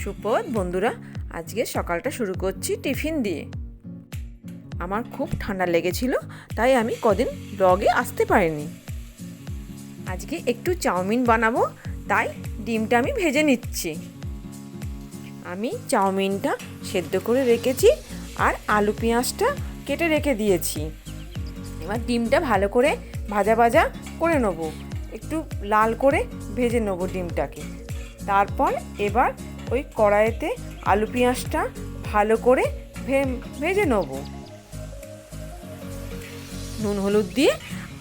সুপ্রভাত বন্ধুরা, আজকে সকালটা শুরু করছি টিফিন দিয়ে। আমার খুব ঠান্ডা লেগেছিল, তাই আমি কদিন ব্লগে আসতে পারিনি। আজকে একটু চাউমিন বানাবো, তাই ডিমটা আমি ভেজে নিচ্ছি। আমি চাউমিনটা সেদ্ধ করে রেখেছি আর আলু পেঁয়াজটা কেটে রেখে দিয়েছি। এবার ডিমটা ভালো করে ভাজা ভাজা করে নেবো, একটু লাল করে ভেজে নেবো ডিমটাকে। তারপর এবার ওই কড়াইতে আলু পেঁয়াজটা ভালো করে ভেজে নেব। নুন হলুদ দিয়ে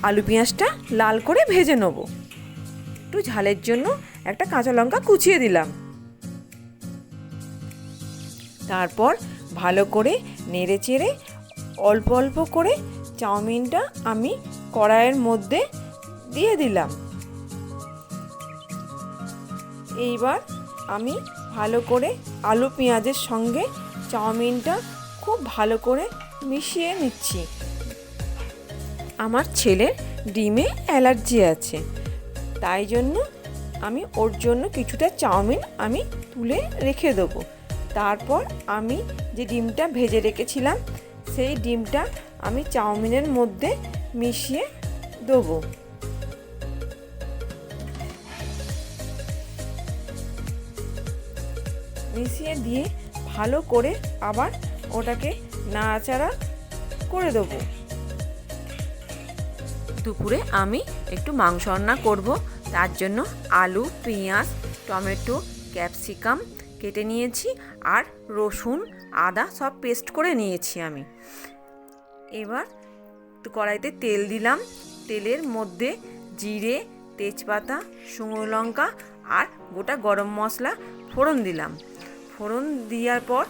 আলু পেঁয়াজটা লাল করে ভেজে নেব। একটু ঝালের জন্য একটা কাঁচা লঙ্কা কুচিয়ে দিলাম। তারপর ভালো করে নেড়ে চেড়ে অল্প অল্প করে চাউমিনটা আমি কড়াইয়ের মধ্যে দিয়ে দিলাম। এইবার আমি ভালো করে আলু পেঁয়াজের সঙ্গে চাউমিনটা খুব ভালো করে মিশিয়ে নিচ্ছি। আমার ছেলের ডিমে অ্যালার্জি আছে, তাই জন্য আমি ওর জন্য কিছুটা চাউমিন আমি তুলে রেখে দেবো। তারপর আমি যে ডিমটা ভেজে রেখেছিলাম সেই ডিমটা আমি চাউমিনের মধ্যে মিশিয়ে দেবো। মিশিয়ে দিয়ে ভালো করে আবার ওটাকে নাড়াচাড়া করে দেবো। দুপুরে আমি একটু মাংস রান্না করব, তার জন্য আলু, পেঁয়াজ, টমেটো, ক্যাপসিকাম কেটে নিয়েছি আর রসুন, আদা সব পেস্ট করে নিয়েছি আমি। এবার কড়াইতে তেল দিলাম, তেলের মধ্যে জিরে, তেজপাতা, শুকনো লঙ্কা আর গোটা গরম মশলা ফোড়ন দিলাম। ফোড়ন দেওয়ার পর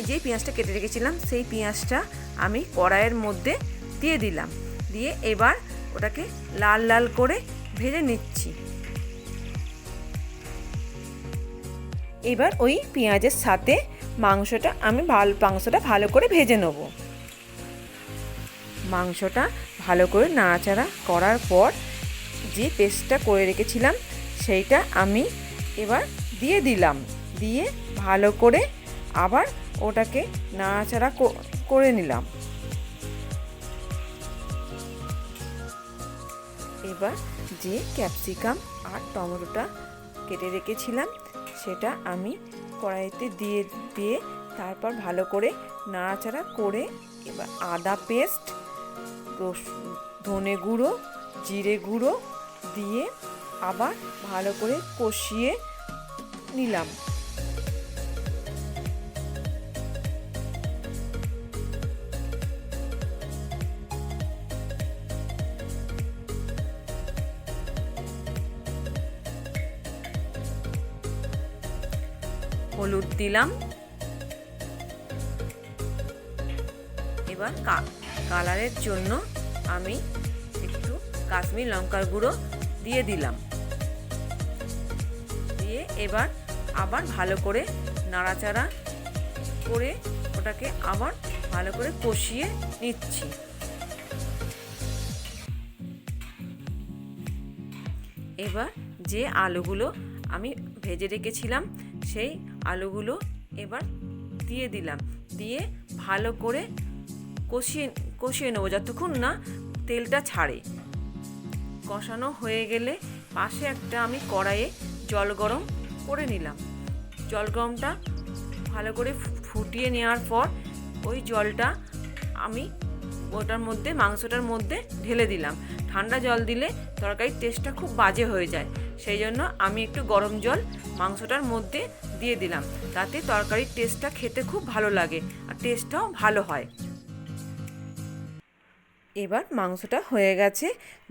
যে পেঁয়াজটা কেটে রেখেছিলাম সেই পেঁয়াজটা আমি কড়াইয়ের মধ্যে দিয়ে দিলাম। দিয়ে এবার ওটাকে লাল লাল করে ভেজে নিচ্ছি। এবার ওই পেঁয়াজের সাথে মাংসটা ভালো করে ভেজে নেব। মাংসটা ভালো করে নাড়াচাড়া করার পর যে পেস্টটা করে রেখেছিলাম সেইটা আমি এবার দিয়ে দিলাম। দিয়ে ভালো করে আবার ওটাকে নাড়াচাড়া করে নিলাম। এবার যে ক্যাপসিকাম আর টমেটোটা কেটে রেখেছিলাম সেটা আমি কড়াইতে দিয়ে তারপর ভালো করে নাড়াচাড়া করে এবার আদা পেস্ট, ধনে গুঁড়ো, জিরে গুঁড়ো দিয়ে আবার ভালো করে কষিয়ে নিলাম। হলুদ দিলাম। এবার কালারের জন্য আমি একটু কাশ্মীর লঙ্কার গুঁড়ো দিয়ে দিলাম। দিয়ে এবার আবার ভালো করে নাড়াচাড়া করে ওটাকে আবার ভালো করে কষিয়ে নিচ্ছি। এবার যে আলুগুলো আমি ভেজে রেখেছিলাম সেই আলুগুলো এবার দিয়ে দিলাম। দিয়ে ভালো করে কষিয়ে নেবো যতক্ষণ না তেলটা ছাড়ে। কষানো হয়ে গেলে পাশে একটা আমি কড়াইয়ে জল গরম করে নিলাম। জল গরমটা ভালো করে ফুটিয়ে নেওয়ার পর ওই জলটা আমি মাংসটার মধ্যে ঢেলে দিলাম। ঠান্ডা জল দিলে তরকারির টেস্টটা খুব বাজে হয়ে যায়, সেই জন্য আমি একটু গরম জল মাংসটার মধ্যে দিয়ে দিলাম। তাতে তরকারির টেস্টটা খেতে খুব ভালো লাগে আর টেস্টটাও ভালো হয়। এবার মাংসটা হয়ে গেছে,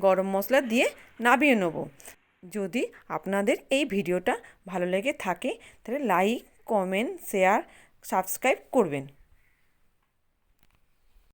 গরম মশলা দিয়ে নামিয়ে নেব। যদি আপনাদের এই ভিডিওটা ভালো লেগে থাকে তাহলে লাইক, কমেন্ট, শেয়ার, সাবস্ক্রাইব করবেন।